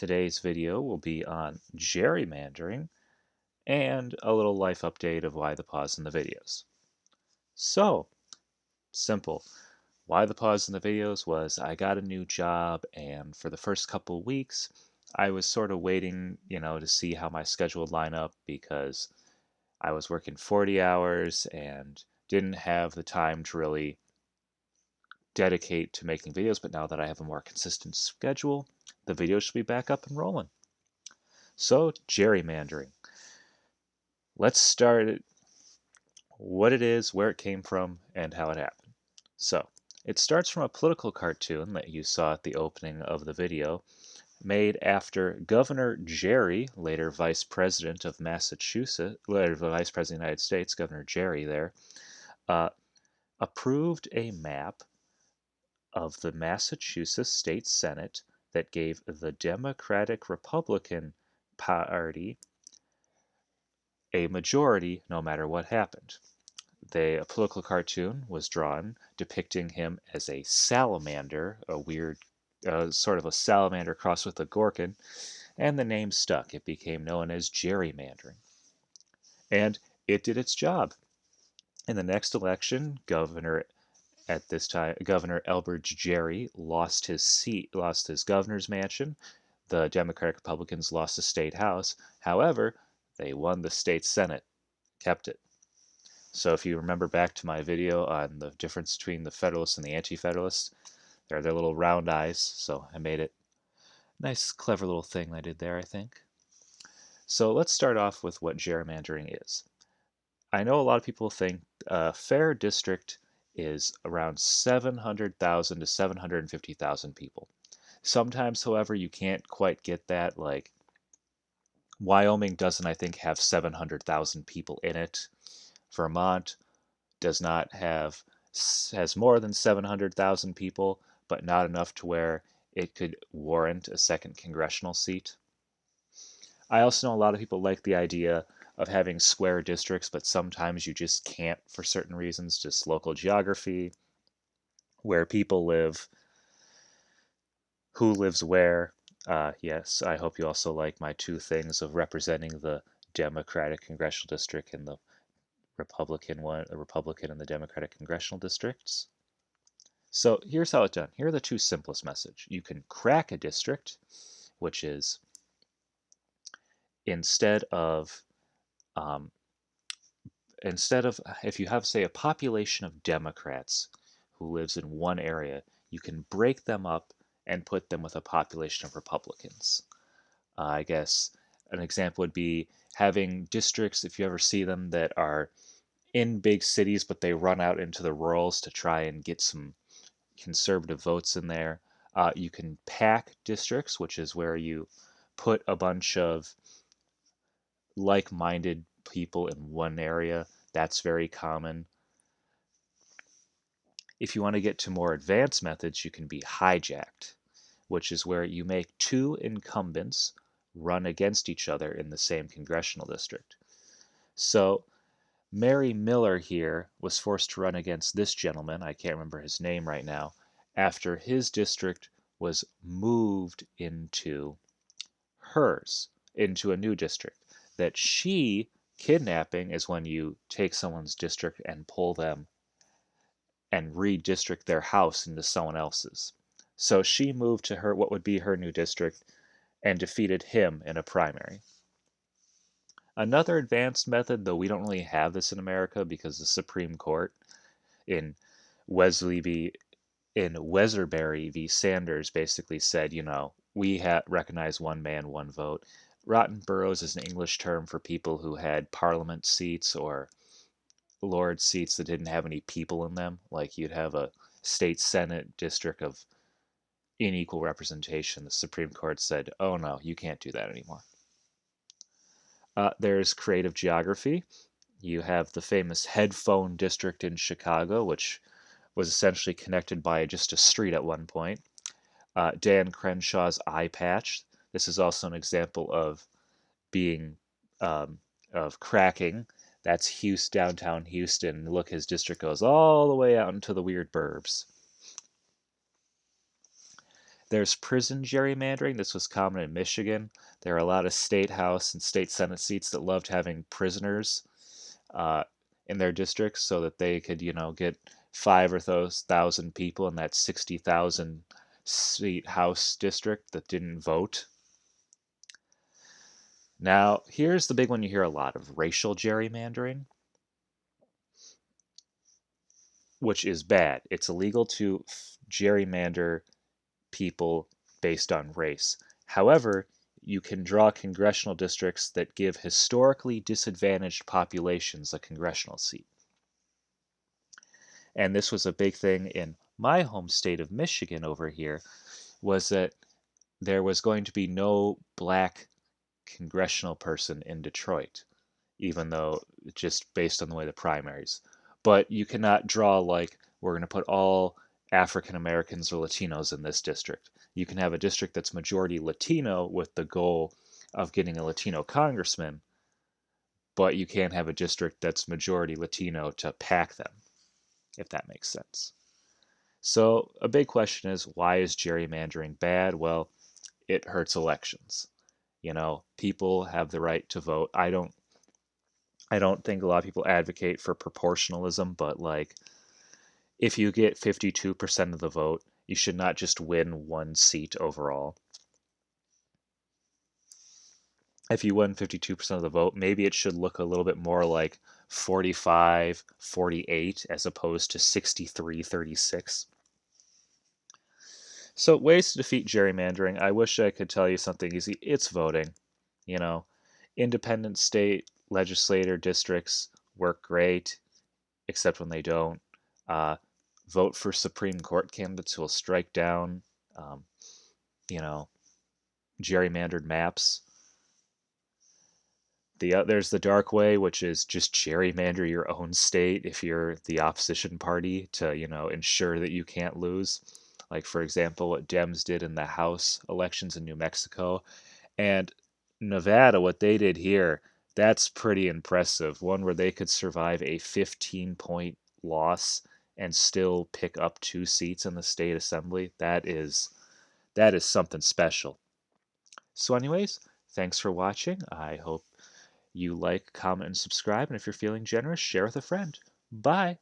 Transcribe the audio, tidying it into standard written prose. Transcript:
Today's video will be on gerrymandering and a little life update of why the pause in the videos. So, simple. Why the pause in the videos was I got a new job, and for the first couple weeks, I was sort of waiting, to see how my schedule would line up because I was working 40 hours and didn't have the time to really dedicate to making videos. But now that I have a more consistent schedule, the videos should be back up and rolling. So, gerrymandering. Let's start it, what it is, where it came from, and how it happened. So, it starts from a political cartoon that you saw at the opening of the video, made after Governor Jerry, later Vice President of Massachusetts, later Vice President of the United States, Governor Jerry there, uh, approved a map of the Massachusetts State Senate that gave the Democratic Republican Party a majority no matter what happened. A political cartoon was drawn depicting him as a salamander, a weird, sort of a salamander crossed with a gorkin, and the name stuck. It became known as gerrymandering. And it did its job. In the next election, at this time, Governor Elbridge Gerry lost his seat, lost his governor's mansion. The Democratic Republicans lost the state house. However, they won the state senate, kept it. So if you remember back to my video on the difference between the Federalists and the Anti-Federalists, they're their little round eyes, so I made it. Nice, clever little thing I did there, I think. So let's start off with what gerrymandering is. I know a lot of people think a fair district is around 700,000 to 750,000 people. Sometimes, however, you can't quite get that. Like, Wyoming doesn't, I think, have 700,000 people in it. Vermont does not have has more than 700,000 people, but not enough to where it could warrant a second congressional seat. I also know a lot of people like the idea of having square districts, but sometimes you just can't for certain reasons, just local geography, where people live, who lives where. Yes, I hope you also like my two things of representing the Democratic congressional district and the Republican and the Democratic congressional districts. So here's how it's done. Here are the two simplest messages. You can crack a district, which is instead of um, if you have, say, a population of Democrats who lives in one area, you can break them up and put them with a population of Republicans. I guess an example would be having districts, if you ever see them, that are in big cities, but they run out into the rurals to try and get some conservative votes in there. You can pack districts, which is where you put a bunch of like-minded people in one area. That's very common. If you want to get to more advanced methods, you can be hijacked, which is where you make two incumbents run against each other in the same congressional district. So Mary Miller here was forced to run against this gentleman, I can't remember his name right now, after his district was moved into hers, into a new district. That kidnapping is when you take someone's district and pull them and redistrict their house into someone else's. So she moved to her what would be her new district and defeated him in a primary. Another advanced method, though we don't really have this in America because the Supreme Court in Wesley v. in Weserberry v. Sanders basically said, we recognize one man, one vote. Rotten boroughs is an English term for people who had parliament seats or lord seats that didn't have any people in them. Like you'd have a state senate district of unequal representation. The Supreme Court said, oh no, you can't do that anymore. There's creative geography. You have the famous headphone district in Chicago, which was essentially connected by just a street at one point. Dan Crenshaw's eye patch. This is also an example of being of cracking. That's Houston, downtown Houston. Look, his district goes all the way out into the weird burbs. There's prison gerrymandering. This was common in Michigan. There are a lot of state house and state senate seats that loved having prisoners uh, in their districts so that they could, get five or those thousand people in that 60,000 seat house district that didn't vote. Now, here's the big one you hear a lot of: racial gerrymandering, which is bad. It's illegal to gerrymander people based on race. However, you can draw congressional districts that give historically disadvantaged populations a congressional seat. And this was a big thing in my home state of Michigan over here, was that there was going to be no black congressional person in Detroit, even though just based on the way the primaries. But you cannot draw like we're going to put all African Americans or Latinos in this district. You can have a district that's majority Latino with the goal of getting a Latino congressman, but you can't have a district that's majority Latino to pack them, if that makes sense. So a big question is, why is gerrymandering bad? Well, it hurts elections. People have the right to vote. I don't think a lot of people advocate for proportionalism, but like if you get 52% of the vote, you should not just win one seat overall. If you win 52% of the vote, maybe it should look a little bit more like 45-48 as opposed to 63-36. So, ways to defeat gerrymandering. I wish I could tell you something easy. It's voting. You know, Independent state legislator districts work great, except when they don't. Uh, Vote for Supreme Court candidates who will strike down, um, you know, gerrymandered maps. There's the dark way, which is just gerrymander your own state if you're the opposition party to, ensure that you can't lose. Like, for example, what Dems did in the House elections in New Mexico. And Nevada, what they did here, that's pretty impressive. One where they could survive a 15-point loss and still pick up 2 seats in the state assembly. That is something special. So anyways, thanks for watching. I hope you like, comment, and subscribe. And if you're feeling generous, share with a friend. Bye.